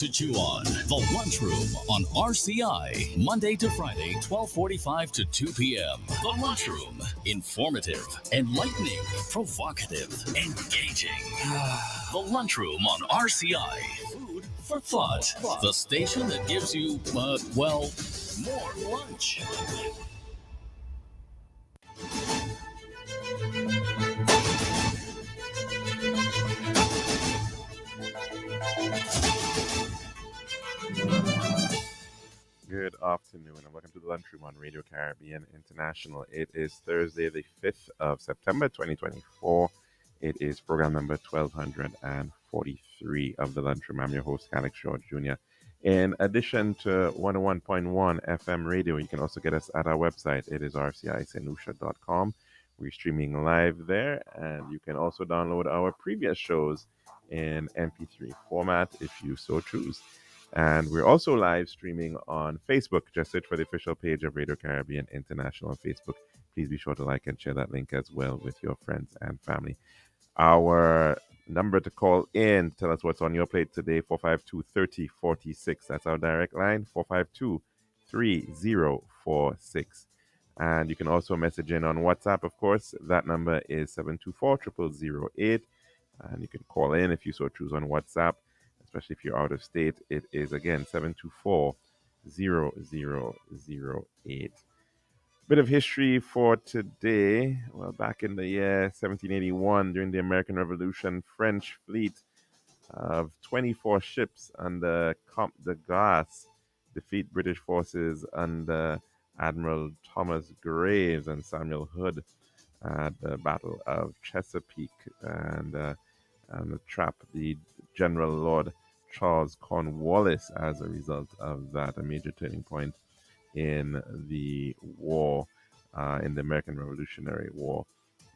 To chew on the Lunchroom on RCI, Monday to Friday, 12:45 to 2 p.m. The Lunchroom, informative, enlightening, provocative, engaging. The Lunchroom on RCI, food for thought. The station that gives you, more lunch. Good afternoon and welcome to the Lunchroom on Radio Caribbean International. It is Thursday, the 5th of September 2024. It is program number 1243 of the Lunchroom. I'm your host, Alex George Jr. In addition to 101.1 FM radio, you can also get us at our website. It is rcisaintlucia.com. We're streaming live there, and you can also download our previous shows in MP3 format if you so choose. And we're also live streaming on Facebook. Just search for the official page of Radio Caribbean International on Facebook. Please be sure to like and share that link as well with your friends and family. Our number to call in, tell us what's on your plate today, 452-3046. That's our direct line, 452-3046. And you can also message in on WhatsApp, of course. That number is 724-0008. And you can call in if you so choose on WhatsApp. Especially if you're out of state, it is again 724-0008. Bit of history for today. Well, back in the year 1781, during the American Revolution, French fleet of 24 ships under Comte de Grasse defeat British forces under Admiral Thomas Graves and Samuel Hood at the Battle of Chesapeake and trap the General Lord Charles Cornwallis as a result of that, a major turning point in the war, in the American Revolutionary War.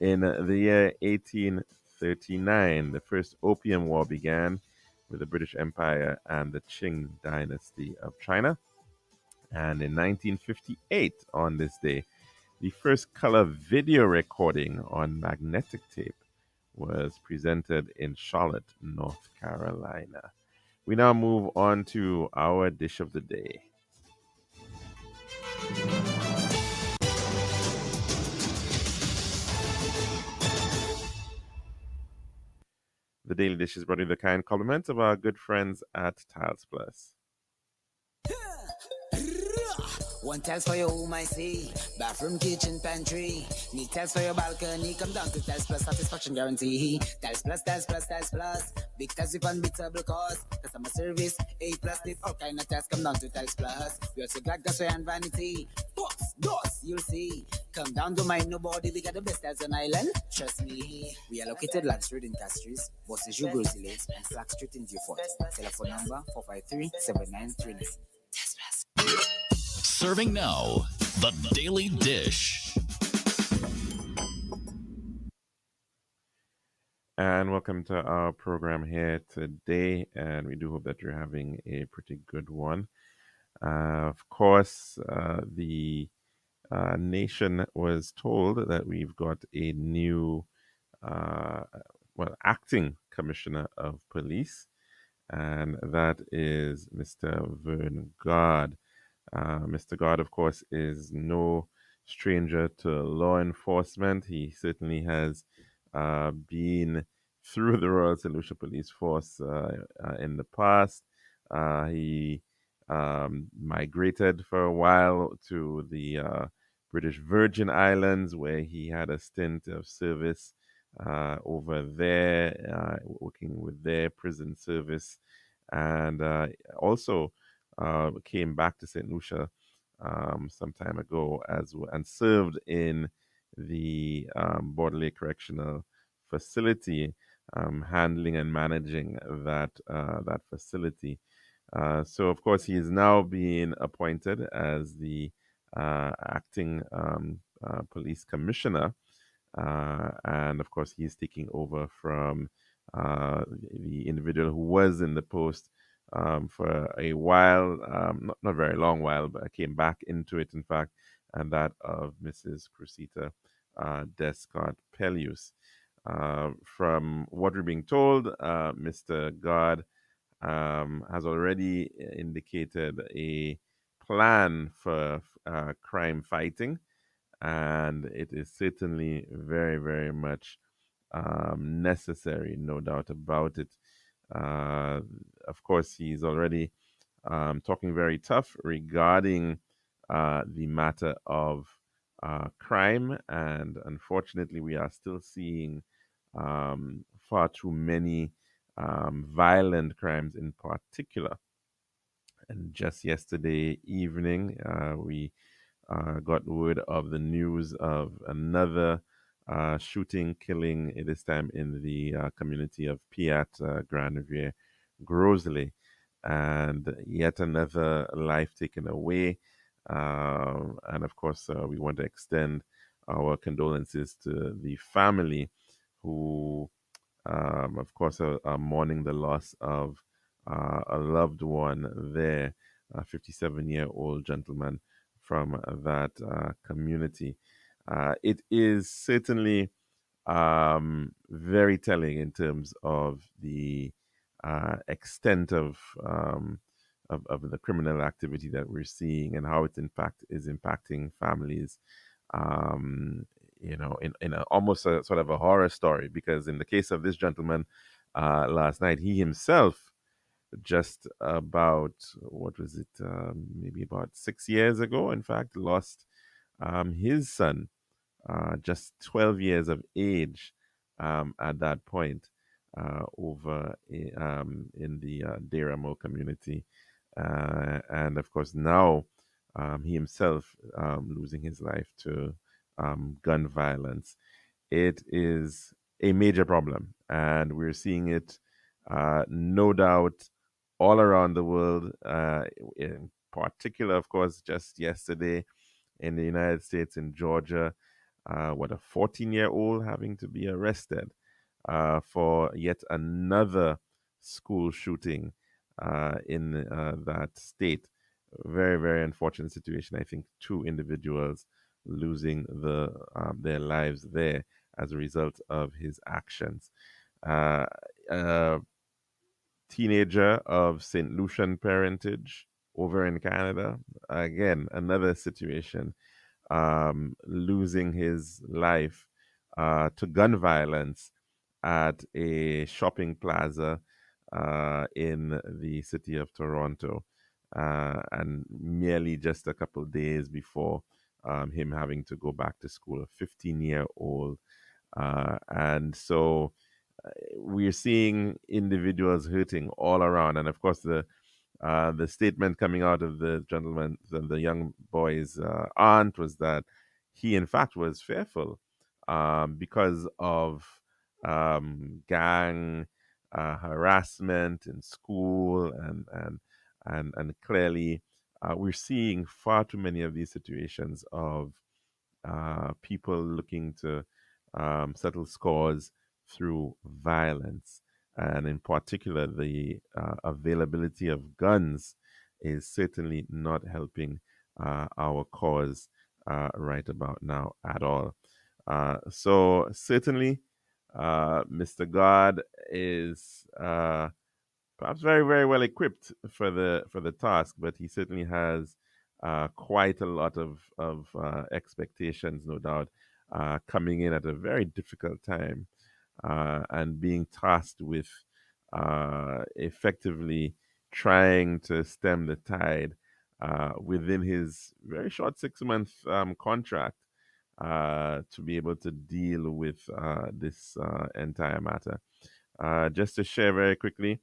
In the year 1839, the First Opium War began with the British Empire and the Qing dynasty of China. And in 1958, on this day, the first color video recording on magnetic tape was presented in Charlotte, North Carolina. We now move on to our dish of the day. The daily dish is brought in the kind compliments of our good friends at Tiles Plus. One tiles for your home, I see. Bathroom, kitchen, pantry. Need tiles for your balcony. Come down to Tiles Plus, satisfaction guarantee. Tiles Plus, Tiles Plus, Tiles Plus. Big tiles with unbeatable cost. Customer service, A+, need all kind of tiles. Come down to Tiles Plus. We also got gasware and vanity. Books, doors, you'll see. Come down to mind nobody. We got the best tiles on island. Trust me. We are located Land Street in Castries, Bosses Jubilee Lanes, and Slack Street in Beaufort. Telephone number 453-7939. Tiles Plus. Serving now, the Daily Dish. And welcome to our program here today. And we do hope that you're having a pretty good one. Of course, the nation was told that we've got a new, acting commissioner of police. And that is Mr. Vern God. Mr. God, of course, is no stranger to law enforcement. He certainly has been through the Royal St. Lucia Police Force in the past. He migrated for a while to the British Virgin Islands, where he had a stint of service over there, working with their prison service, and also came back to St. Lucia some time ago and served in the Bordelais Correctional Facility, handling and managing that facility. So, of course, he is now being appointed as the acting police commissioner, and of course, he's taking over from the individual who was in the post for a while, not very long while, but I came back into it, in fact, and that of Mrs. Cressida Descott Pelius. From what we're being told, Mr. God has already indicated a plan for crime fighting, and it is certainly very, very much necessary, no doubt about it. Uh, of course, he's already talking very tough regarding the matter of crime, and unfortunately, we are still seeing far too many violent crimes in particular. And just yesterday evening, we got word of the news of another shooting, killing, this time in the community of Piat, Grand Riviere, Grosley, and yet another life taken away. And of course, we want to extend our condolences to the family who, of course, are mourning the loss of a loved one there, a 57-year-old gentleman from that community. It is certainly very telling in terms of the extent of the criminal activity that we're seeing and how it impact is impacting families. Um, in almost a sort of a horror story, because in the case of this gentleman last night, he himself just about, what was it, maybe about 6 years ago, in fact, lost his son, just 12 years of age at that point, over in the Deramo community. And of course, now he himself losing his life to gun violence. It is a major problem, and we're seeing it, no doubt, all around the world. In particular, of course, just yesterday in the United States, in Georgia, a 14-year-old having to be arrested for yet another school shooting in that state. Very, very unfortunate situation. I think two individuals losing their lives there as a result of his actions. Uh, a teenager of St. Lucian parentage over in Canada. Again, another situation, losing his life to gun violence at a shopping plaza in the city of Toronto, and merely just a couple days before him having to go back to school, a 15-year-old. And so we're seeing individuals hurting all around. And of course, the statement coming out of the gentleman, the young boy's aunt, was that he, in fact, was fearful because of gang harassment in school, and clearly, we're seeing far too many of these situations of people looking to settle scores through violence. And in particular, the availability of guns is certainly not helping our cause right about now at all. So, certainly, Mr. God is perhaps very, very well equipped for the task, but he certainly has quite a lot of expectations, no doubt, coming in at a very difficult time, and being tasked with effectively trying to stem the tide within his very short 6-month contract, to be able to deal with this entire matter. Just to share very quickly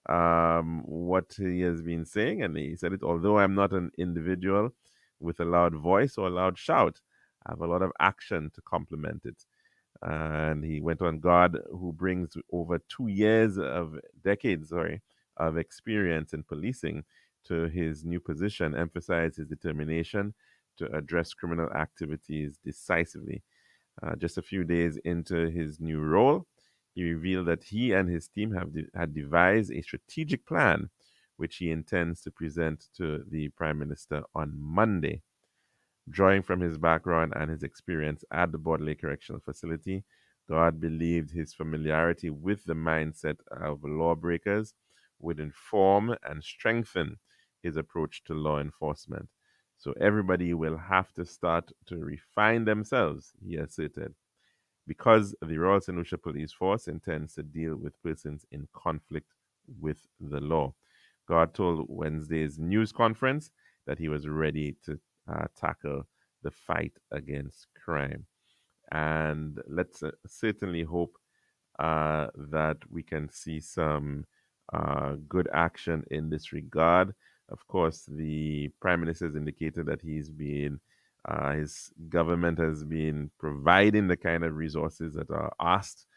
what he has been saying, and he said it, although I'm not an individual with a loud voice or a loud shout, I have a lot of action to complement it. And he went on, God, who brings over decades, sorry, of experience in policing to his new position, emphasized his determination to address criminal activities decisively. Just a few days into his new role, he revealed that he and his team had devised a strategic plan, which he intends to present to the Prime Minister on Monday. Drawing from his background and his experience at the Bordelais Correctional Facility, God believed his familiarity with the mindset of lawbreakers would inform and strengthen his approach to law enforcement. So everybody will have to start to refine themselves, he asserted, because the Royal St. Lucia Police Force intends to deal with persons in conflict with the law. God told Wednesday's news conference that he was ready to tackle the fight against crime. And let's certainly hope that we can see some good action in this regard. Of course, the Prime Minister has indicated that his government has been providing the kind of resources that are asked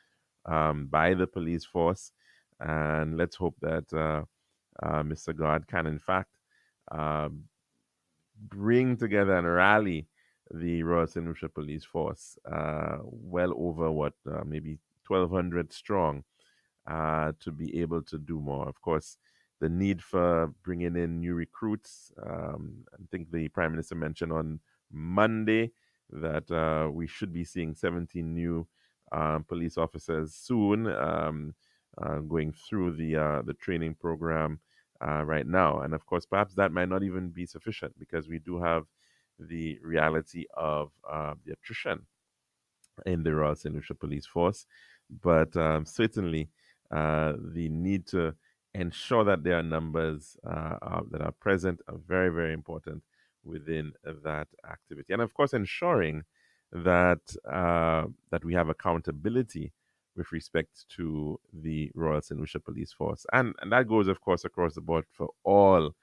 by the police force. And let's hope that Mr. God can, in fact, uh, bring together and rally the Royal St. Lucia Police Force, well over maybe 1,200 strong, to be able to do more. Of course, the need for bringing in new recruits. I think the Prime Minister mentioned on Monday that we should be seeing 17 new police officers soon, going through the training program right now. And of course, perhaps that might not even be sufficient because we do have the reality of the attrition in the Royal St. Lucia Police Force. But certainly, the need to ensure that there are numbers that are present are very, very important within that activity. And of course, ensuring that we have accountability with respect to the Royal St. Lucia Police Force. And that goes, of course, across the board for all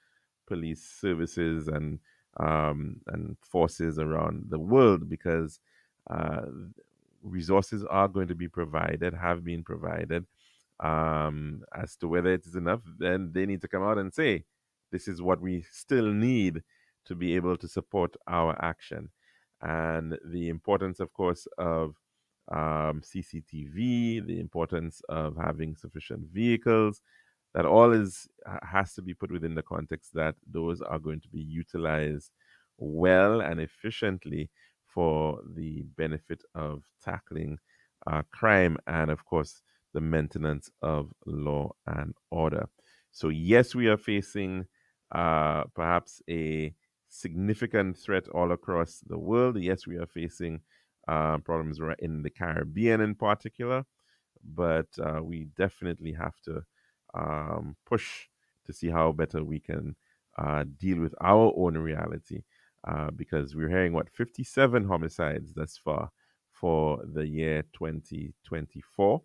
police services and forces around the world, because uh, resources are going to be provided, have been provided. As to whether it is enough, then they need to come out and say, this is what we still need to be able to support our action. And the importance, of course, of CCTV, the importance of having sufficient vehicles, that all has to be put within the context that those are going to be utilized well and efficiently for the benefit of tackling crime and, of course, the maintenance of law and order. So, yes, we are facing perhaps a significant threat all across the world. Yes, we are facing problems in the Caribbean in particular, but we definitely have to push to see how better we can deal with our own reality, because we're hearing 57 homicides thus far for the year 2024.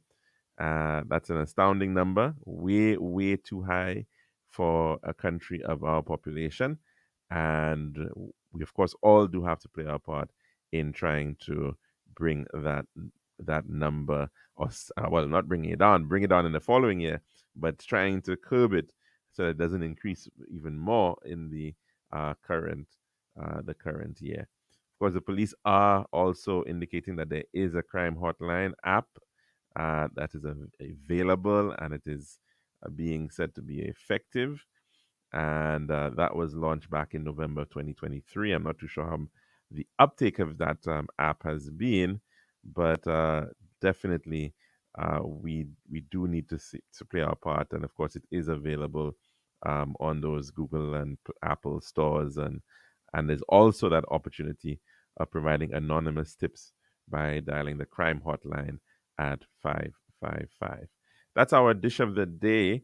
That's an astounding number, way, way too high for a country of our population. And we, of course, all do have to play our part in trying to bring that number, or well, not bring it down in the following year, but trying to curb it so that it doesn't increase even more in the current year. Of course, the police are also indicating that there is a crime hotline app that is available, and it is being said to be effective. And that was launched back in November 2023. I'm not too sure how the uptake of that app has been, but definitely we do need to play our part. And of course, it is available on those Google and Apple stores, and there's also that opportunity of providing anonymous tips by dialing the crime hotline at 555. That's our dish of the day.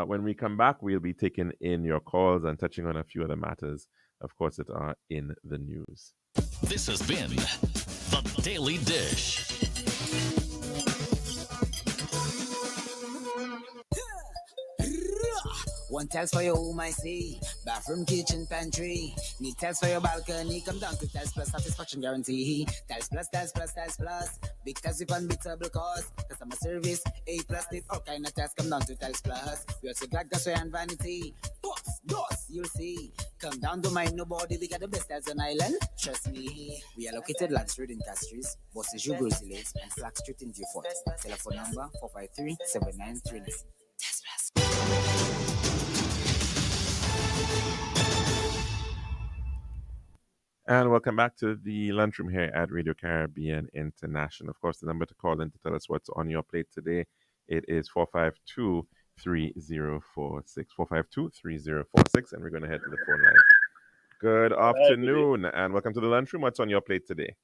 When we come back, we'll be taking in your calls and touching on a few other matters, of course, that are in the news. This has been The Daily Dish. One tiles for your home, I see. Bathroom, kitchen, pantry. Need tiles for your balcony. Come down to Tiles Plus satisfaction guarantee. Tiles Plus, Tiles Plus, Tiles Plus. Big tiles with unbeatable cost. Customer service, A plus. Did all kind of tiles. Come down to Tiles Plus. We also got gasware and vanity. Pops, doors, you'll see. Come down to mind nobody. We got the best tiles on island. Trust me. We are located Land Street in Castries, Bosses Grizzlies, and Flag Street in Beaufort. Telephone number 453-7939. Tiles Plus. And welcome back to the lunchroom here at Radio Caribbean International. Of course, the number to call in to tell us what's on your plate today, it is 452 3046 452 3046, and we're going to head to the phone line. Good afternoon, and welcome to the lunchroom. What's on your plate today?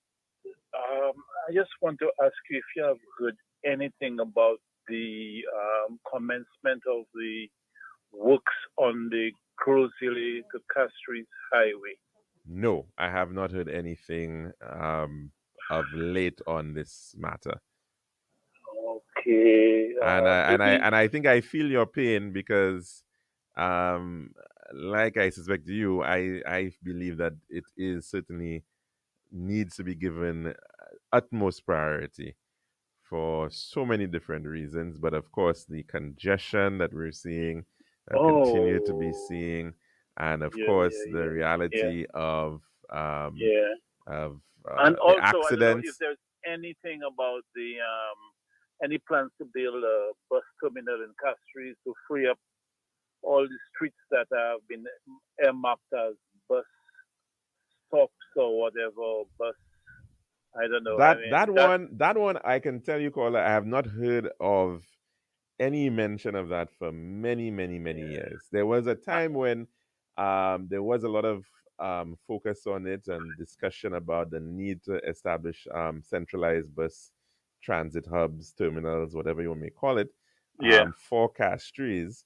I just want to ask you if you have heard anything about the commencement of the works on the Crozille to Castries Highway. No, I have not heard anything of late on this matter. Okay. And I think I feel your pain because, like I suspect you, I believe that it is certainly needs to be given utmost priority for so many different reasons. But of course, the congestion that we're seeing and continue to be seeing, and of course, the reality of and the also, accidents. I don't know if there's anything about the any plans to build a bus terminal in Castries to free up all the streets that have been earmarked as bus stops or whatever, bus. I don't know. That one I can tell you, caller, I have not heard of any mention of that for many years. There was a time when there was a lot of focus on it and discussion about the need to establish centralized bus transit hubs, terminals, whatever you may call it, for Castries.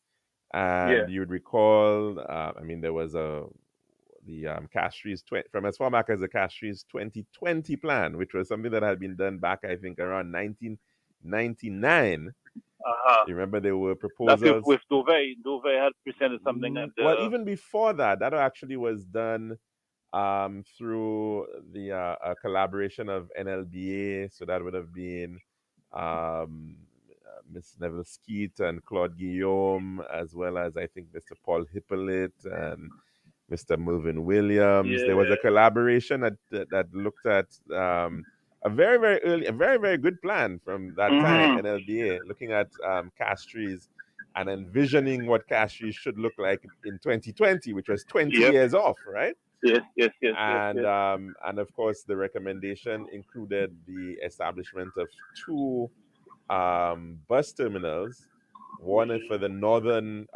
And you would recall, there was the Castries from as far back as the Castries 2020 plan, which was something that had been done back, I think, around 1999. You remember there were proposals. That's with Duvet. Duvet had presented something. Well, even before that, that actually was done through the collaboration of NLBA. So that would have been Miss Neville Skeet and Claude Guillaume, as well as I think Mr. Paul Hippolyte and Mr. Melvin Williams. There was a collaboration that looked at a very good plan from that time, NLBA, looking at Castries and envisioning what Castries should look like in 2020, which was 20 years off, right? Yes. And of course, the recommendation included the establishment of two bus terminals, one for the northern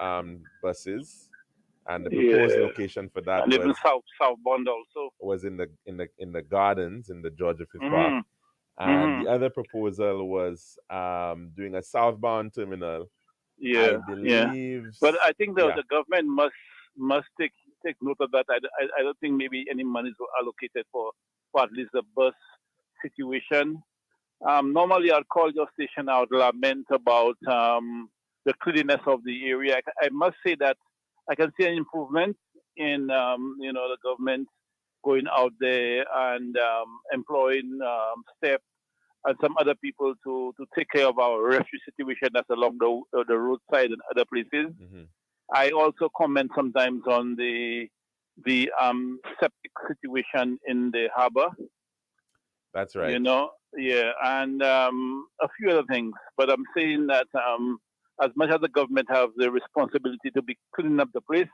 buses. And the proposed location for that was southbound also was in the gardens in the Georgia Fifth Park, and the other proposal was doing a southbound terminal. I believe, but I think the government must take note of that. I don't think maybe any money is allocated for at least the bus situation. Normally, I'll call your station out, lament about the cleanliness of the area. I must say that I can see an improvement in, the government going out there and employing STEP and some other people to take care of our refugee situation that's along the roadside and other places. I also comment sometimes on the septic situation in the harbor. That's right. And a few other things. But I'm saying that as much as the government have the responsibility to be cleaning up the place,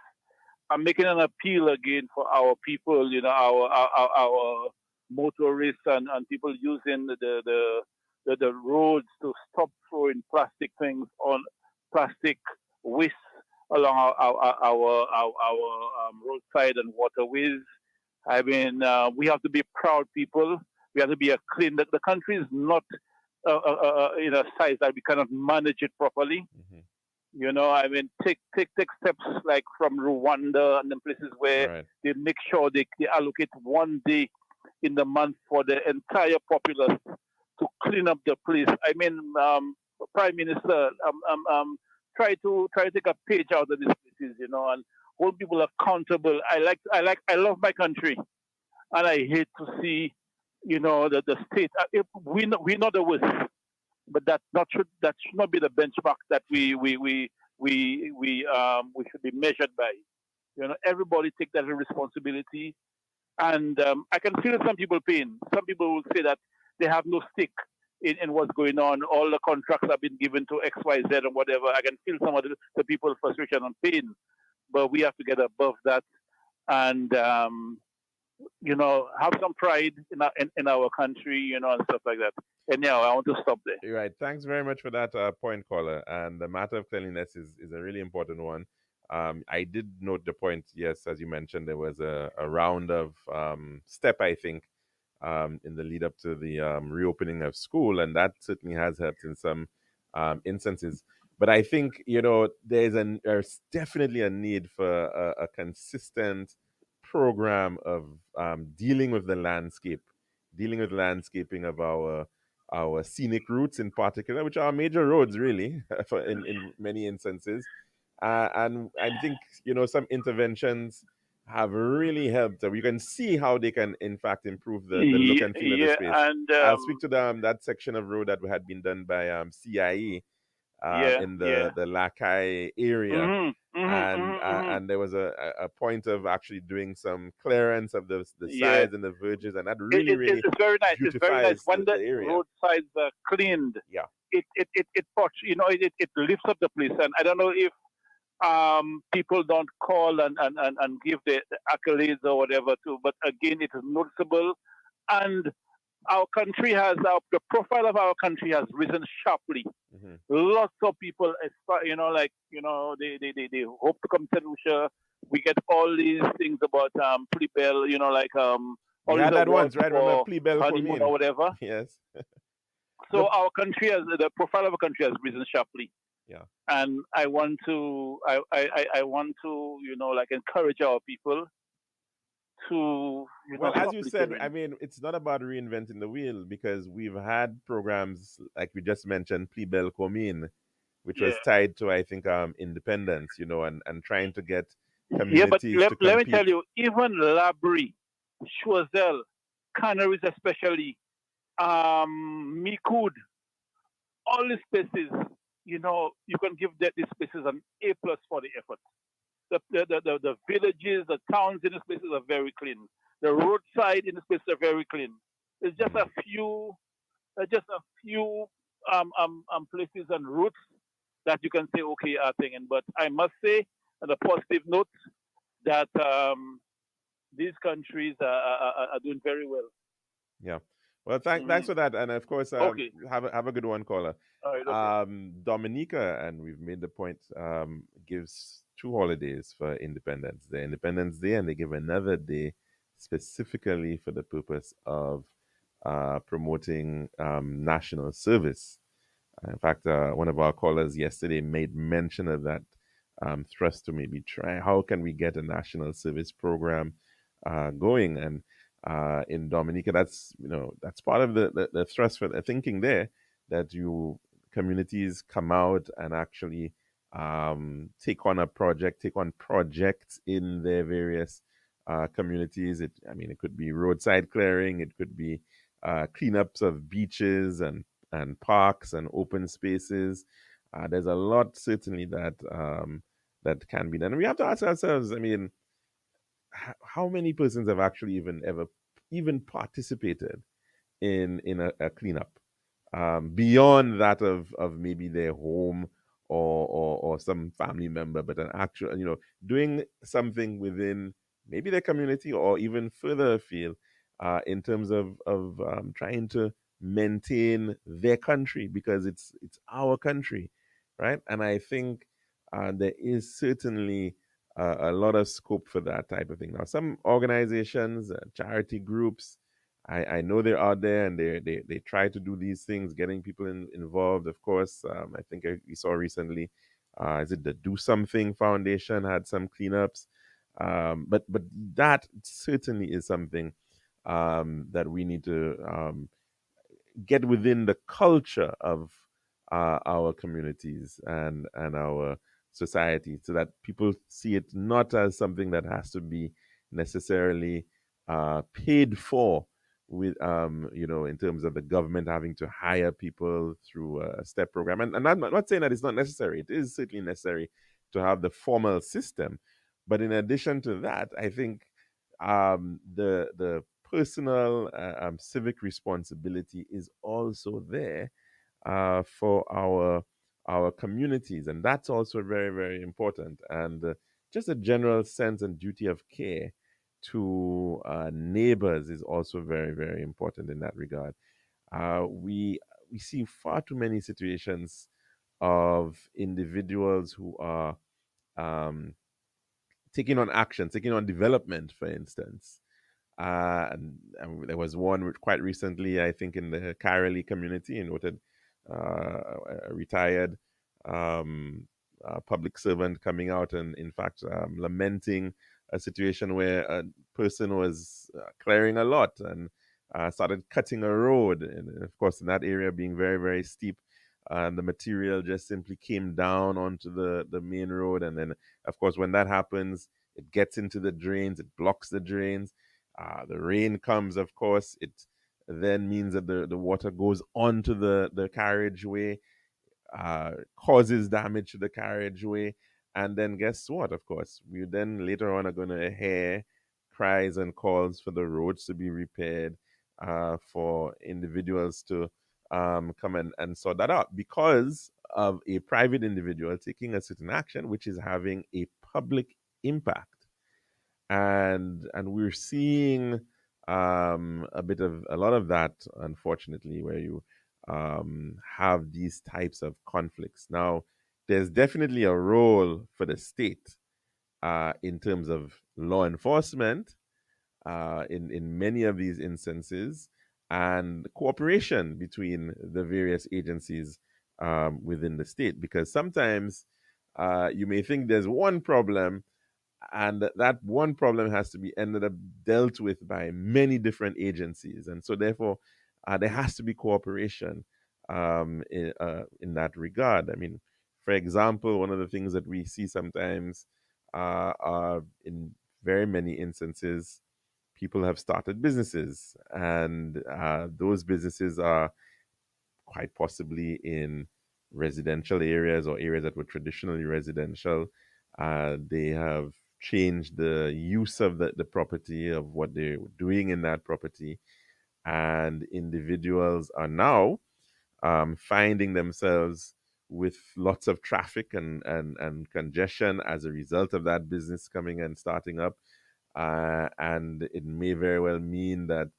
I'm making an appeal again for our people, our motorists and people using the roads to stop throwing plastic things on plastic waste along our roadside and waterways. I mean, we have to be proud people. We have to be a clean. The country is not in a size that we cannot manage it properly. Take steps like from Rwanda and the places where they make sure they allocate one day in the month for the entire populace to clean up the place. I mean, Prime Minister, try to take a page out of these places, and hold people accountable. I love my country, and I hate to see, the state. We know the worst, but that should not be the benchmark that we should be measured by. Everybody take that responsibility, and I can feel some people pain. Some people will say that they have no stake in what's going on. All the contracts have been given to X, Y, Z, or whatever. I can feel some of the people's frustration and pain, but we have to get above that and have some pride in our country, and stuff like that. Anyhow, I want to stop there. You're right. Thanks very much for that point, caller. And the matter of cleanliness is a really important one. I did note the point. Yes, as you mentioned, there was a round of step, I think, in the lead up to the reopening of school, and that certainly has helped in some instances. But I think there's definitely a need for a consistent program of dealing with landscaping of our scenic routes in particular, which are major roads really, in many instances. And I think some interventions have really helped. You can see how they can, in fact, improve the look and feel of the Yeah, space. and I'll speak to that section of road that had been done by CIE yeah, in yeah. the Lakai area, Mm-hmm. and there was a point of actually doing some clearance of the Yeah, sides and the verges, and that really really it's very nice. It's very nice beautifies when the the area. roadsides are cleaned. Yeah. It lifts up the place, and I don't know if people don't call and give the accolades or whatever too, but again, it is noticeable, and our country the profile of our country has risen sharply. Mm-hmm. Lots of people, they hope to come to Lucia. We get all these things about Plebel, We all these had that awards once, right? Remember for Plebel honeymoon or Comin? whatever. Yes. So our country the profile of our country has risen sharply. Yeah. And I want to encourage our people to Well, as stop you said, littering. I mean, it's not about reinventing the wheel because we've had programs like we just mentioned, Plebel Comin, which Yeah. was tied to, I think, independence, and trying to get Yeah, but communities to let me compete. tell you, even Labrie, Choiseul, Canaries especially, Micoud, all these spaces, you can give these spaces an A plus for the effort. The villages, the towns in the spaces are very clean. The roadside in the spaces are very clean. There's just a few places and routes that you can say, okay, are thinking. But I must say, on a positive note, that these countries are doing very well. Yeah. Well, thanks for that, and of course, Okay. have a good one, caller. All right. Okay. Dominica, and we've made the point, gives two holidays for Independence Day, Independence Day, and they give another day specifically for the purpose of promoting national service. In fact, one of our callers yesterday made mention of that thrust to maybe try how can we get a national service program going, and in Dominica, that's part of the thrust for the thinking there, that you communities come out and actually take on projects in their various communities. It could be roadside clearing, it could be cleanups of beaches and parks and open spaces. There's a lot certainly that can be done. And we have to ask ourselves, how many persons have actually even participated in a cleanup beyond that of maybe their home or some family member, but an actual, doing something within maybe their community or even further afield in terms of trying to maintain their country, because it's our country, right? And I think there is certainly a lot of scope for that type of thing. Now, some organizations, charity groups, I know they're out there and they try to do these things, getting people involved. Of course, I think we saw recently, is it the Do Something Foundation had some cleanups, but that certainly is something that we need to get within the culture of our communities and our society, so that people see it not as something that has to be necessarily paid for with in terms of the government having to hire people through a step program. And I'm not saying that it's not necessary. It is certainly necessary to have the formal system, but in addition to that, I think the personal civic responsibility is also there for our communities, and that's also very, very important. And just a general sense and duty of care to neighbors is also very, very important in that regard. We see far too many situations of individuals who are um, taking on action, taking on development, for instance. And there was one quite recently, I think, in the Karalee community, and noted a retired um, public servant coming out and, in fact, lamenting a situation where a person was clearing a lot and started cutting a road. And of course, in that area being very, very steep, and the material just simply came down onto the main road. And then, of course, when that happens, it gets into the drains, it blocks the drains. The rain comes, of course, it then means that the water goes onto the carriageway, causes damage to the carriageway. And then guess what? Of course, we then later on are going to hear cries and calls for the roads to be repaired, for individuals to come and sort that out because of a private individual taking a certain action, which is having a public impact. And we're seeing a lot of that, unfortunately, where you have these types of conflicts. Now, there's definitely a role for the state in terms of law enforcement in many of these instances, and cooperation between the various agencies within the state, because sometimes you may think there's one problem, and that one problem has to be ended up dealt with by many different agencies, and so therefore there has to be cooperation in that regard. I mean, for example, one of the things that we see sometimes are in very many instances, people have started businesses, and those businesses are quite possibly in residential areas or areas that were traditionally residential. They have changed the use of the property, of what they're doing in that property. And individuals are now finding themselves with lots of traffic and congestion as a result of that business coming and starting up. And it may very well mean that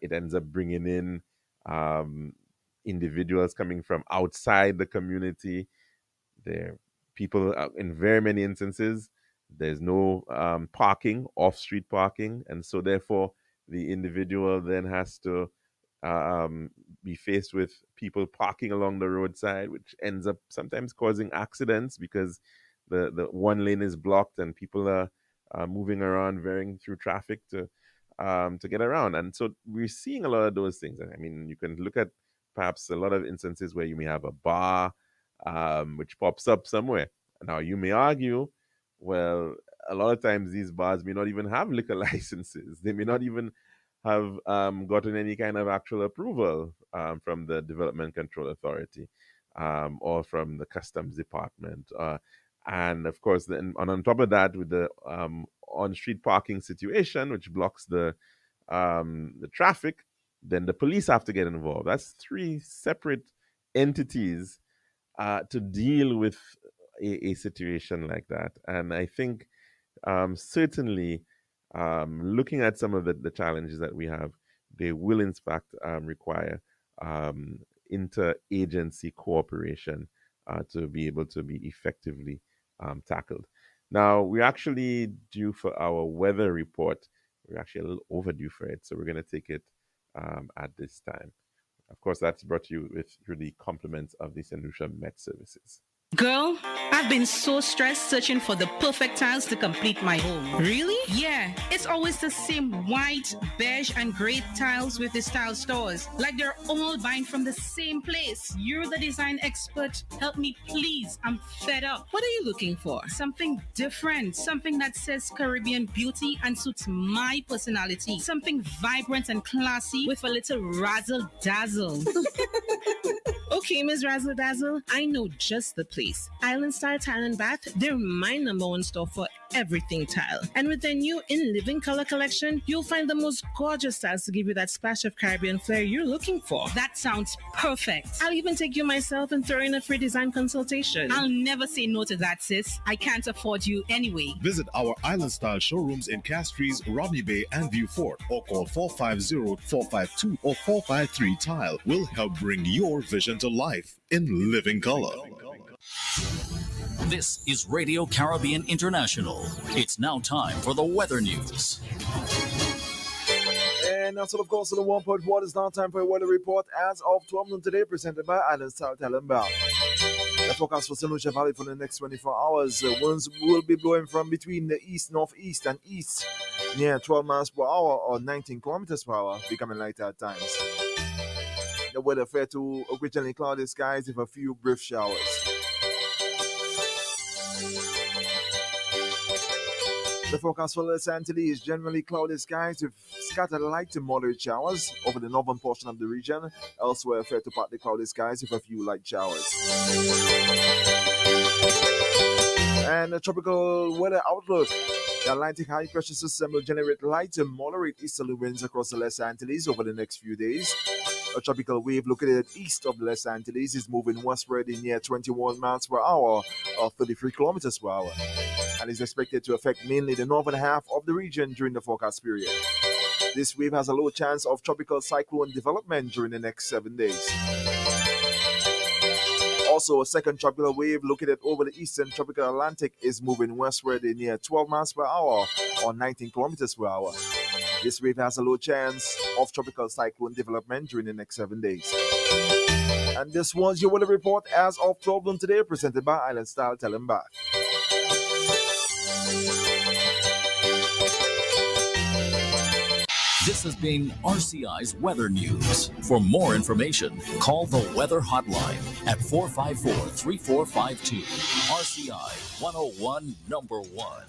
it ends up bringing in individuals coming from outside the community. There, people in very many instances, there's no parking, off-street parking, and so therefore the individual then has to be faced with people parking along the roadside, which ends up sometimes causing accidents because the one lane is blocked and people are moving around, varying through traffic to get around. And so we're seeing a lot of those things. I mean, you can look at perhaps a lot of instances where you may have a bar which pops up somewhere. Now, you may argue, well, a lot of times these bars may not even have liquor licenses. They may not even have gotten any kind of actual approval from the Development Control Authority or from the Customs Department. And of course, then on top of that, with the on-street parking situation, which blocks the traffic, then the police have to get involved. That's three separate entities to deal with a situation like that. And I think certainly looking at some of the challenges that we have, they will in fact require interagency cooperation to be able to be effectively tackled. Now, we're actually due for our weather report. We're actually a little overdue for it, so we're going to take it at this time. Of course, that's brought to you through the compliments of the St. Lucia Met Services. Girl, I've been so stressed searching for the perfect tiles to complete my home. Really? Yeah, it's always the same white, beige, and gray tiles with the tile stores. Like they're all buying from the same place. You're the design expert. Help me, please. I'm fed up. What are you looking for? Something different. Something that says Caribbean beauty and suits my personality. Something vibrant and classy with a little razzle dazzle. Okay, Ms. Razzle Dazzle, I know just the place. Island Style Tile and Bath, they're my number one store for everything tile. And with their new In Living Color collection, you'll find the most gorgeous styles to give you that splash of Caribbean flair you're looking for. That sounds perfect. I'll even take you myself and throw in a free design consultation. I'll never say no to that, sis. I can't afford you anyway. Visit our Island Style showrooms in Castries, Rodney Bay, and Vieux Fort, or call 450-452 or 453 Tile. We'll help bring your vision to life in living color. This is Radio Caribbean International. It's now time for the weather news. And that's all, of course, on the 1.1 is now time for a weather report as of 12 noon today, presented by Island Style Talembao. The forecast for St. Lucia Valley for the next 24 hours. Winds will be blowing from between the east, northeast, and east near 12 miles per hour or 19 kilometers per hour, becoming lighter at times. The weather fair to occasionally cloudy skies with a few brief showers. The forecast for Los Angeles is generally cloudy skies with scattered light to moderate showers over the northern portion of the region. Elsewhere, fair to partly cloudy skies with a few light showers. And the tropical weather outlook. The Atlantic high pressure system will generate light to moderate easterly winds across the Los Angeles over the next few days. A tropical wave located east of Los Angeles is moving westward in near 21 miles per hour or 33 kilometers per hour, and is expected to affect mainly the northern half of the region during the forecast period. This wave has a low chance of tropical cyclone development during the next 7 days. Also, a second tropical wave located over the eastern tropical Atlantic is moving westward in near 12 miles per hour or 19 kilometers per hour. This wave has a low chance of tropical cyclone development during the next 7 days. And this was your weather report as of 12 noon today, presented by Island Style Talembao. This has been RCI's Weather News. For more information, call the Weather Hotline at 454-3452. RCI 101 number 1.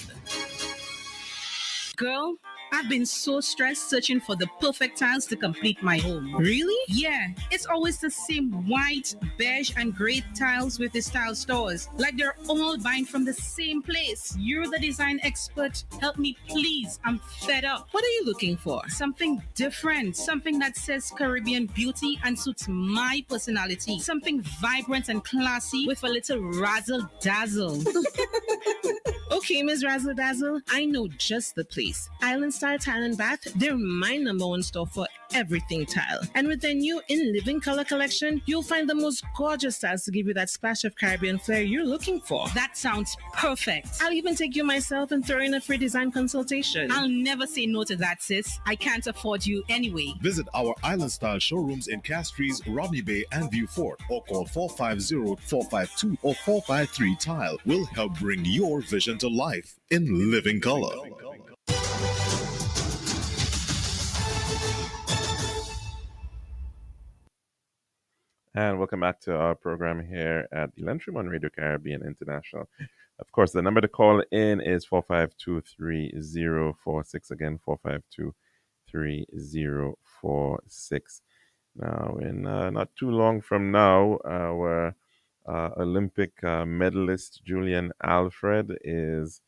Girl, I've been so stressed searching for the perfect tiles to complete my home. Really? Yeah, it's always the same white, beige, and gray tiles with the style stores. Like they're all buying from the same place. You're the design expert. Help me, please. I'm fed up. What are you looking for? Something different. Something that says Caribbean beauty and suits my personality. Something vibrant and classy with a little razzle dazzle. Okay, Ms. Razzle Dazzle, I know just the place. Island Style Tile and Bath, they're my number one store for everything tile. And with their new In Living Color collection, you'll find the most gorgeous styles to give you that splash of Caribbean flair you're looking for. That sounds perfect. I'll even take you myself and throw in a free design consultation. I'll never say no to that, sis. I can't afford you anyway. Visit our Island Style showrooms in Castries, Rodney Bay, and Vieux Fort, or call 450-452 or 453 Tile. We'll help bring your vision to life in living color. And welcome back to our program here at the Lunchroom on Radio Caribbean International. Of course, the number to call in is 452-3046. Again, 452-3046. Now, in not too long from now, our Olympic medalist Julian Alfred is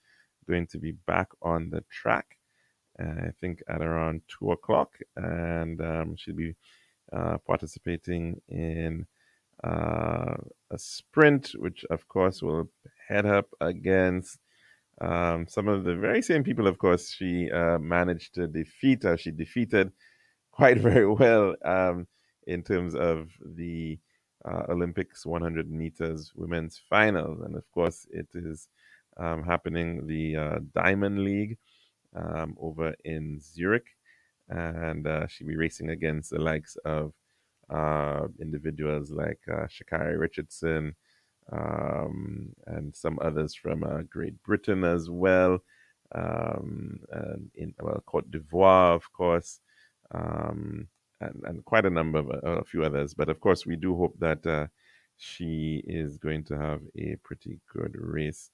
going to be back on the track, I think at around 2 o'clock, and she'll be participating in a sprint, which of course will head up against some of the very same people, of course, she managed to defeat, or she defeated quite very well in terms of the Olympics 100 meters women's final. And of course, it is happening, the Diamond League over in Zurich. And she'll be racing against the likes of individuals like Sha'Carri Richardson and some others from Great Britain as well, and in Cote d'Ivoire, of course, and quite a number of a few others. But of course, we do hope that she is going to have a pretty good race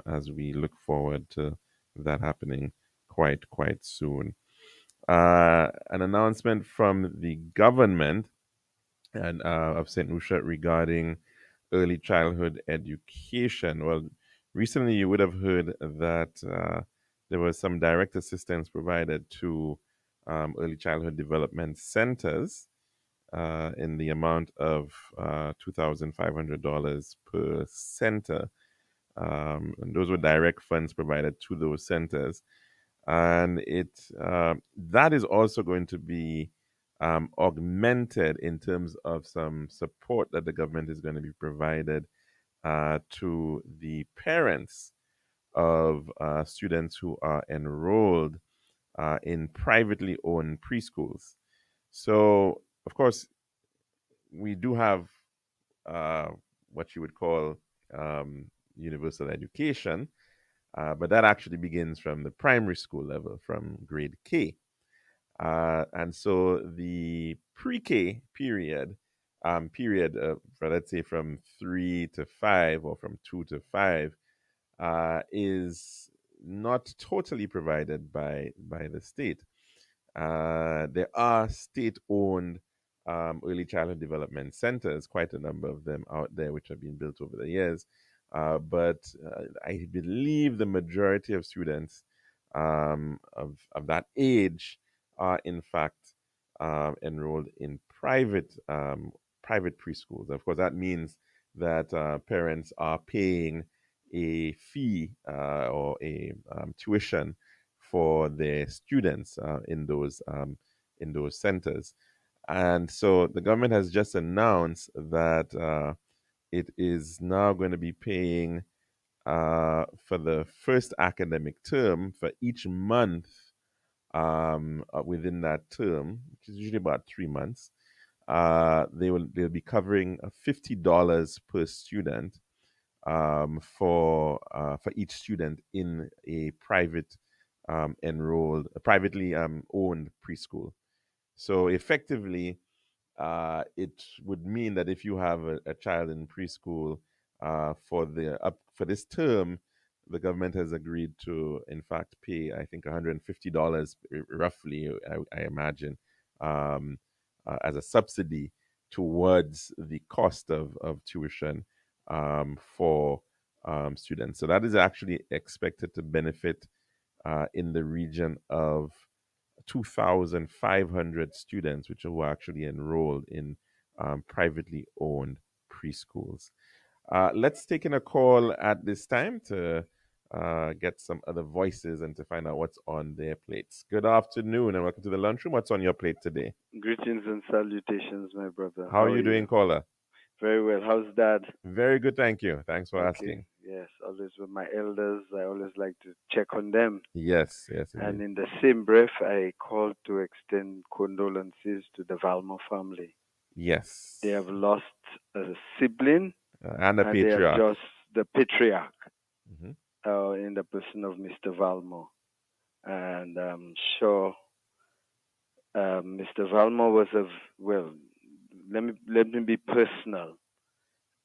as we look forward to that happening quite soon. An announcement from the government and of St. Lucia regarding early childhood education. Well, recently you would have heard that there was some direct assistance provided to early childhood development centers in the amount of $2,500 per center. And those were direct funds provided to those centers. And that is also going to be augmented in terms of some support that the government is going to be provided to the parents of students who are enrolled in privately owned preschools. So, of course, we do have uh, what you would call universal education, but that actually begins from the primary school level, from grade K. And so the pre-K period for, let's say, from 3 to 5 or from 2 to 5 is not totally provided by the state. There are state-owned early childhood development centers, quite a number of them out there, which have been built over the years. But I believe the majority of students of that age are, in fact, enrolled in private preschools. Of course, that means that parents are paying a fee or a tuition for their students in those centers. And so the government has just announced that it is now going to be paying for the first academic term for each month within that term, which is usually about 3 months. They'll be covering $50 per student for each student in a privately owned preschool. So effectively, it would mean that if you have a child in preschool for this term, the government has agreed to, in fact, pay, I think, $150 roughly, I imagine, as a subsidy towards the cost of tuition for students. So that is actually expected to benefit in the region of 2,500 students, which are actually enrolled in privately owned preschools. Let's take in a call at this time to get some other voices and to find out what's on their plates. Good afternoon and welcome to the lunchroom. What's on your plate today? Greetings and salutations, my brother. How are you doing, caller? Very well. How's Dad? Very good, thank you. Thanks for Okay. asking. Yes, always with my elders, I always like to check on them. Yes, yes. And Indeed. in the same breath, I called to extend condolences to the Valmore family. Yes. They have lost a sibling, and a and patriarch. they are just the patriarch Mhm. in the person of Mr. Valmore. And I'm sure Mr. Valmore was let me be personal.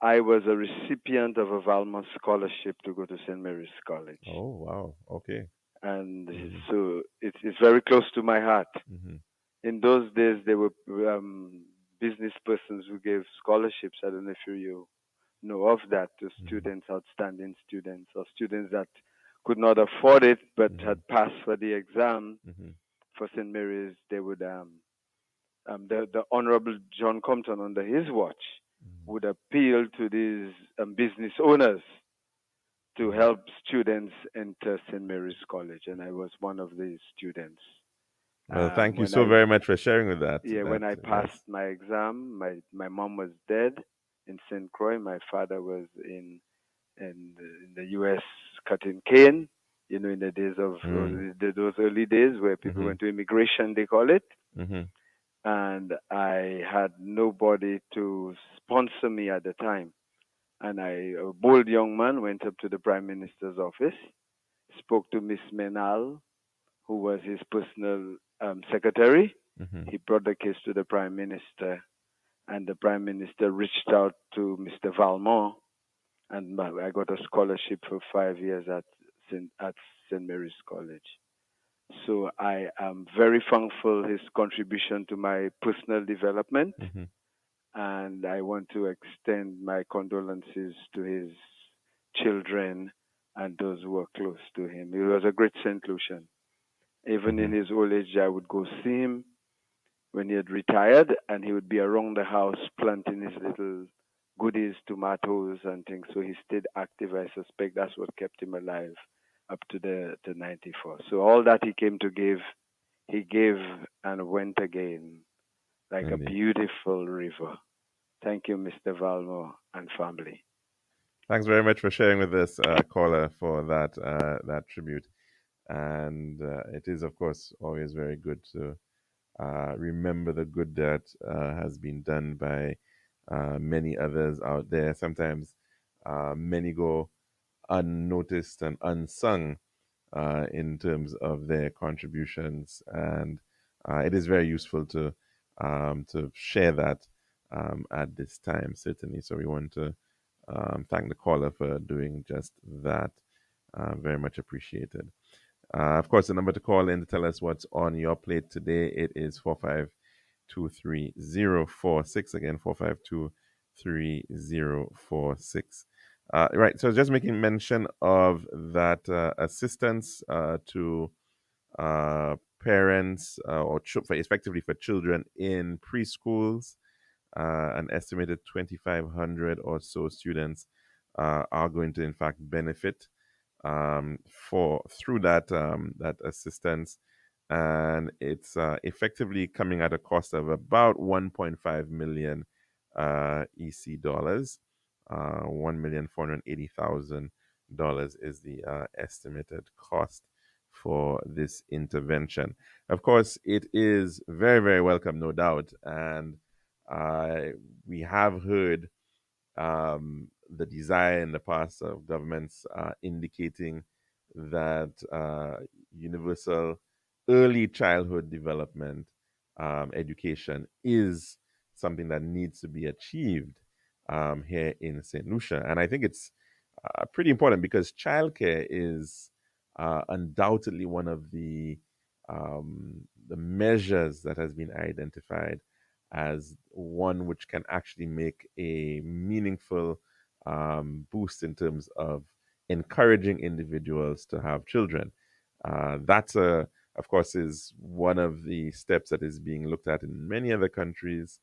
I was a recipient of a Valmont scholarship to go to St. Mary's College. Oh, wow. Okay. And so it's very close to my heart. Mhm. In those days, there were business persons who gave scholarships. I don't know if you know of that, to students, outstanding students, or students that could not afford it but had passed for the exam for St. Mary's. They would, the Honorable John Compton, under his watch, would appeal to these business owners to help students enter St. Mary's College, and I was one of these students. Well, thank you so very much for sharing with that. Yeah, when I passed my exam, my mom was dead in St. Croix. My father was in the U.S. cutting cane. You know, in the days of those early days where people went to immigration, they call it. And I had nobody to sponsor me at the time. And a bold young man, went up to the Prime Minister's office, spoke to Miss Menal, who was his personal secretary. He brought the case to the Prime Minister, and the Prime Minister reached out to Mr. Valmont, and I got a scholarship for 5 years at St. Mary's College. So I am very thankful his contribution to my personal development, and I want to extend my condolences to his children and those who were close to him. He was a great St. Lucian. Even in his old age, I would go see him when he had retired, and he would be around the house planting his little goodies, tomatoes and things. So he stayed active. I suspect that's what kept him alive up to the 94. So all that he came to give, he gave and went again like a beautiful river. Thank you, Mr. Valmore and family. Thanks very much for sharing with us, caller, for that tribute. And it is, of course, always very good to remember the good that has been done by many others out there. Sometimes many go unnoticed and unsung in terms of their contributions, and it is very useful to share that at this time, certainly. So we want to thank the caller for doing just that. Very much appreciated. Of course, the number to call in to tell us what's on your plate today, it is 4523046. Again, 4523046. Right, so just making mention of that assistance to parents effectively for children in preschools. An estimated 2,500 or so students are going to, in fact, benefit through that assistance, and it's effectively coming at a cost of about 1.5 million EC dollars. $1,480,000 is the estimated cost for this intervention. Of course, it is very, very welcome, no doubt, and we have heard the desire in the past of governments indicating that universal early childhood development education is something that needs to be achieved here in St. Lucia. And I think it's pretty important because childcare is undoubtedly one of the measures that has been identified as one which can actually make a meaningful boost in terms of encouraging individuals to have children. That's of course, is one of the steps that is being looked at in many other countries.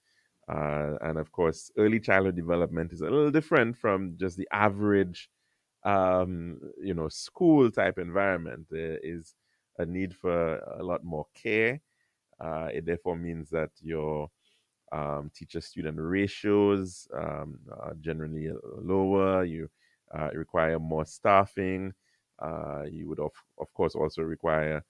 And of course, early childhood development is a little different from just the average, school type environment. There is a need for a lot more care. It therefore means that your teacher-student ratios are generally lower. You require more staffing. You would, of course, also require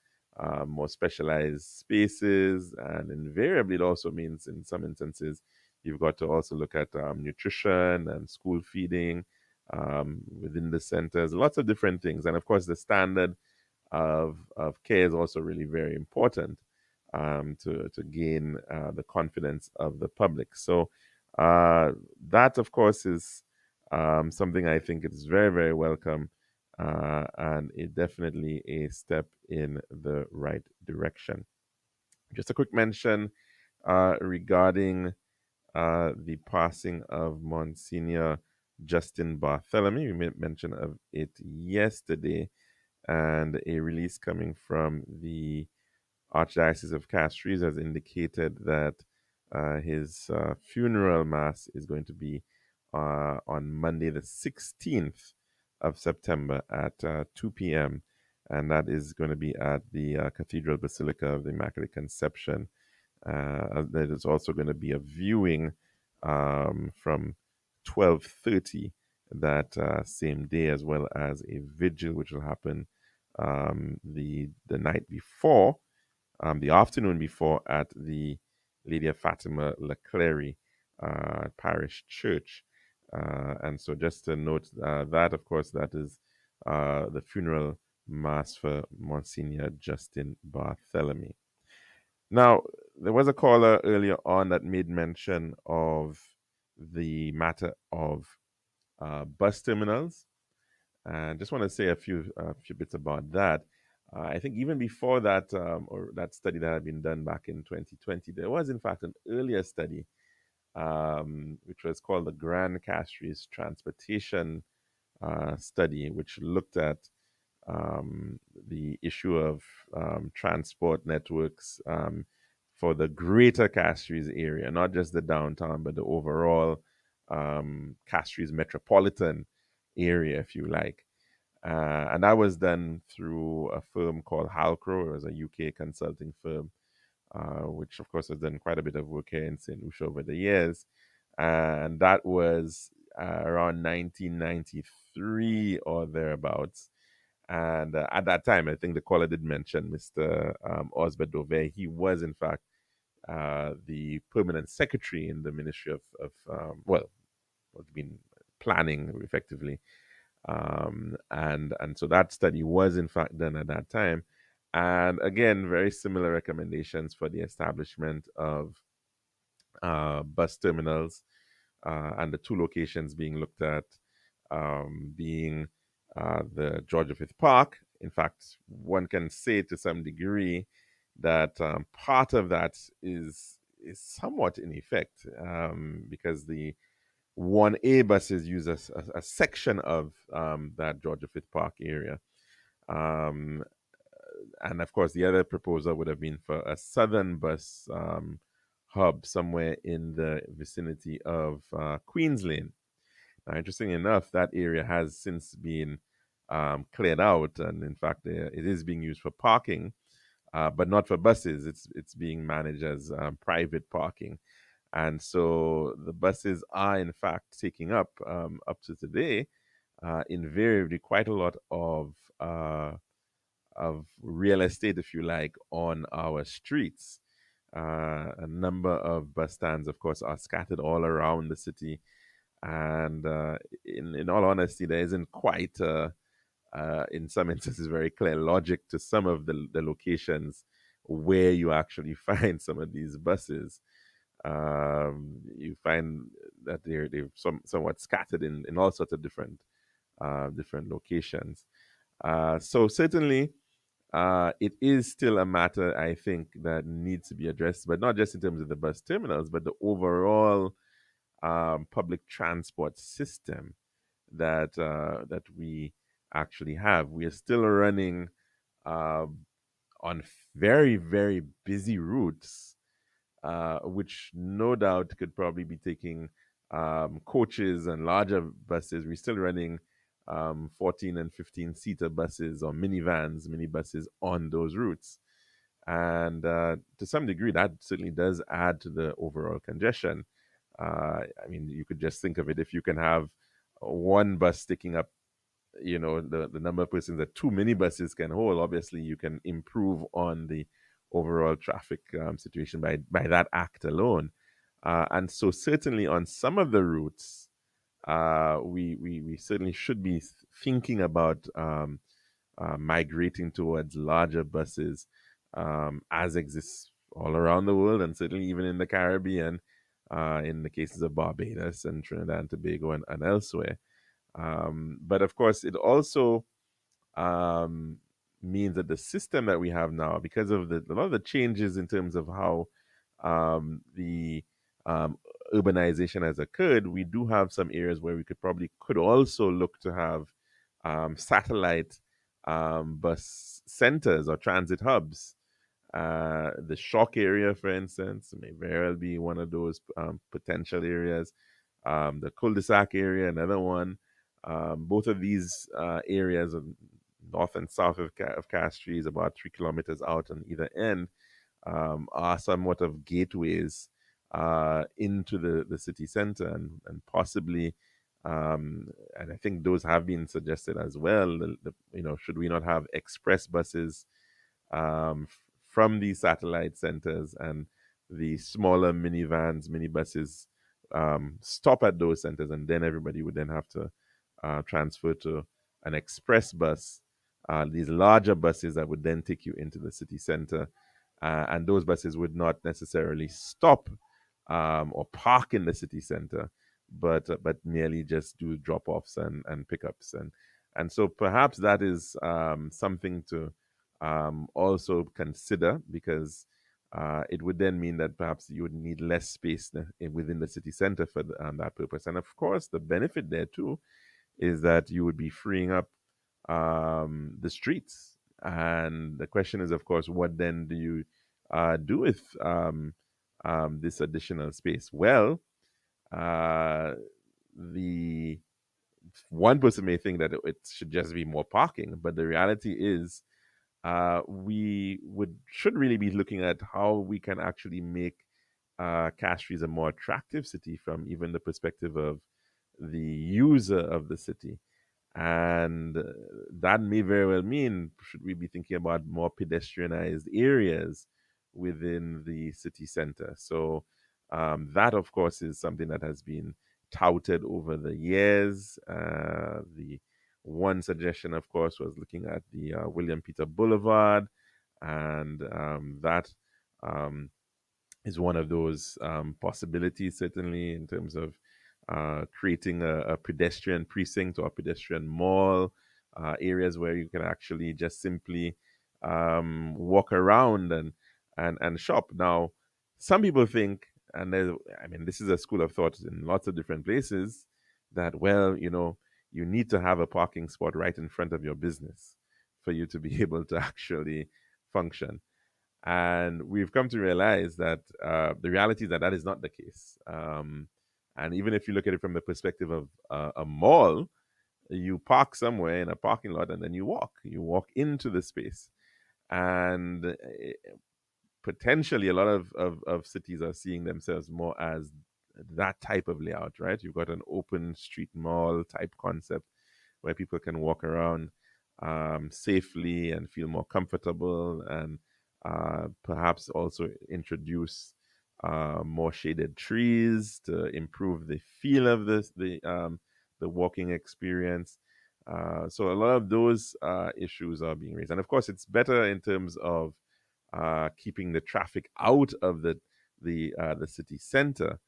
more specialized spaces. And invariably, it also means in some instances, you've got to also look at nutrition and school feeding within the centers, lots of different things. And of course, the standard of care is also really very important to gain the confidence of the public. So that, of course, is something I think is very, very welcome, and it definitely a step in the right direction. Just a quick mention regarding the passing of Monsignor Justin Barthélemy. We made mention of it yesterday, and a release coming from the Archdiocese of Castries has indicated that his funeral mass is going to be on Monday, the 16th of September at 2 p.m. And that is going to be at the Cathedral Basilica of the Immaculate Conception. There is also going to be a viewing from 12:30 that same day, as well as a vigil which will happen the night before, the afternoon before, at the Lady of Fatima Leclerc Parish Church. And so just to note that, of course, that is the funeral mass for Monsignor Justin Barthélemy. Now, there was a caller earlier on that made mention of the matter of bus terminals. And just want to say a few bits about that. I think even before that, or that study that had been done back in 2020, there was in fact an earlier study, which was called the Grand Castries Transportation study, which looked at the issue of transport networks for the greater Castries area, not just the downtown, but the overall Castries metropolitan area, if you like. And that was done through a firm called Halcro. It was a UK consulting firm, which, of course, has done quite a bit of work here in St. Lucia over the years. And that was around 1993 or thereabouts. And at that time, I think the caller did mention Mr. Osbert Dove. He was, in fact, the permanent secretary in the Ministry of what's been planning effectively. And so that study was, in fact, done at that time. And again, very similar recommendations for the establishment of bus terminals, and the two locations being looked at being the Georgia Fifth Park. In fact, one can say to some degree that part of that is somewhat in effect, because the 1A buses use a section of that Georgia Fifth Park area. And of course, the other proposal would have been for a southern bus hub somewhere in the vicinity of Queens Lane. Now, interesting enough, that area has since been cleared out, and in fact, it is being used for parking, but not for buses. It's being managed as private parking, and so the buses are in fact taking up to today invariably quite a lot of real estate, if you like, on our streets. A number of bus stands, of course, are scattered all around the city. And in all honesty, there isn't quite, in some instances, very clear logic to some of the locations where you actually find some of these buses. You find that they're somewhat scattered in all sorts of different locations. So certainly, it is still a matter, I think, that needs to be addressed, but not just in terms of the bus terminals, but the overall public transport system that we actually have. We are still running on very, very busy routes, which no doubt could probably be taking coaches and larger buses. We're still running 14 and 15 seater buses or minibuses on those routes. And to some degree, that certainly does add to the overall congestion. I mean, you could just think of it, if you can have one bus sticking up, the number of persons that two minibuses can hold, obviously you can improve on the overall traffic situation by that act alone. And so certainly on some of the routes, we certainly should be thinking about migrating towards larger buses, as exists all around the world, and certainly even in the Caribbean, in the cases of Barbados and Trinidad and Tobago and elsewhere. But of course, it also means that the system that we have now, because of a lot of the changes in terms of how the urbanization has occurred, we do have some areas where we could also look to have satellite bus centers or transit hubs. The Shock area, for instance, may very well be one of those potential areas. The cul-de-sac area, another one. Both of these areas of north and south of Castries, about 3 kilometers out on either end, are somewhat of gateways into the city center, and possibly, and I think those have been suggested as well. Should we not have express buses from these satellite centers, and the smaller minibuses stop at those centers, and then everybody would then have to transfer to an express bus, these larger buses that would then take you into the city center. And those buses would not necessarily stop or park in the city center, but merely just do drop-offs and pickups. And so perhaps that is something to also consider, because it would then mean that perhaps you would need less space within the city center for that purpose. And of course, the benefit there too is that you would be freeing up the streets. And the question is, of course, what then do you do with this additional space? Well, the one person may think that it should just be more parking, but the reality is we should really be looking at how we can actually make Castries a more attractive city from even the perspective of the user of the city. And that may very well mean, should we be thinking about more pedestrianized areas within the city center? So, that, of course, is something that has been touted over the years. The one suggestion, of course, was looking at the William Peter Boulevard, and that um, is one of those possibilities, certainly, in terms of creating a pedestrian precinct or a pedestrian mall, areas where you can actually just simply walk around and shop. Now, some people think, and I mean, this is a school of thought in lots of different places, that, well, you need to have a parking spot right in front of your business for you to be able to actually function. And we've come to realize that the reality is that that is not the case. And even if you look at it from the perspective of a mall, you park somewhere in a parking lot and then you walk. You walk into the space. And potentially a lot of cities are seeing themselves more as that type of layout, right? You've got an open street mall type concept where people can walk around safely and feel more comfortable, and perhaps also introduce more shaded trees to improve the feel of the walking experience. So a lot of those issues are being raised, and of course, it's better in terms of keeping the traffic out of the city center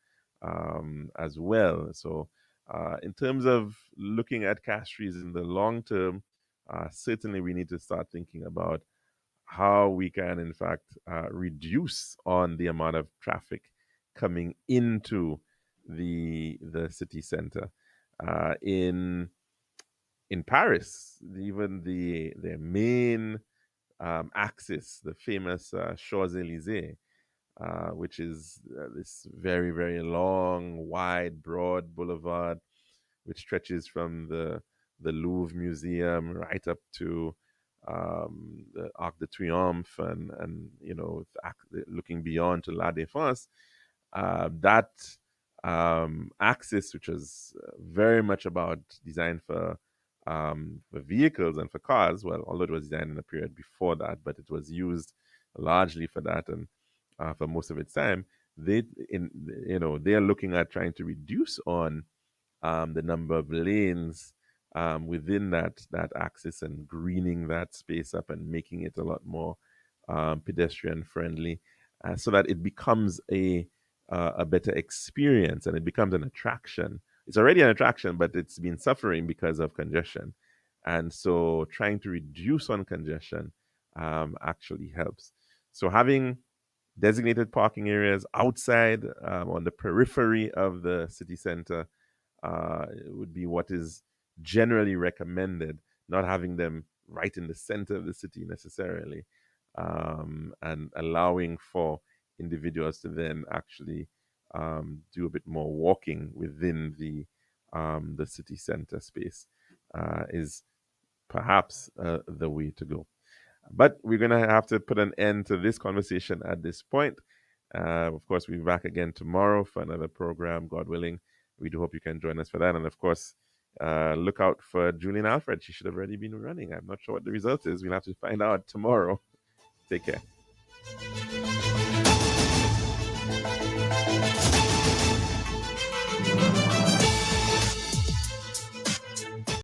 as well. So, in terms of looking at Castries in the long term, certainly we need to start thinking about how we can, in fact, reduce on the amount of traffic coming into the city center. In Paris, even the main axis, the famous Champs Elysees, which is this very, very long, wide, broad boulevard, which stretches from the Louvre Museum right up to the Arc de Triomphe, and looking beyond to La Défense. That axis, which was very much about designed for vehicles and for cars, well, although it was designed in a period before that, but it was used largely for that and for most of its time. They are looking at trying to reduce on the number of lanes within that axis, and greening that space up and making it a lot more pedestrian friendly, so that it becomes a better experience and it becomes an attraction. It's already an attraction, but it's been suffering because of congestion. And so trying to reduce on congestion actually helps. So having designated parking areas outside on the periphery of the city center would be what is generally recommended, not having them right in the center of the city necessarily, and allowing for individuals to then actually do a bit more walking within the city center space is perhaps the way to go. But we're going to have to put an end to this conversation at this point. Of course, we'll be back again tomorrow for another program, God willing. We do hope you can join us for that. And of course, look out for Julian Alfred. She should have already been running. I'm not sure what the result is. We'll have to find out tomorrow. Take care.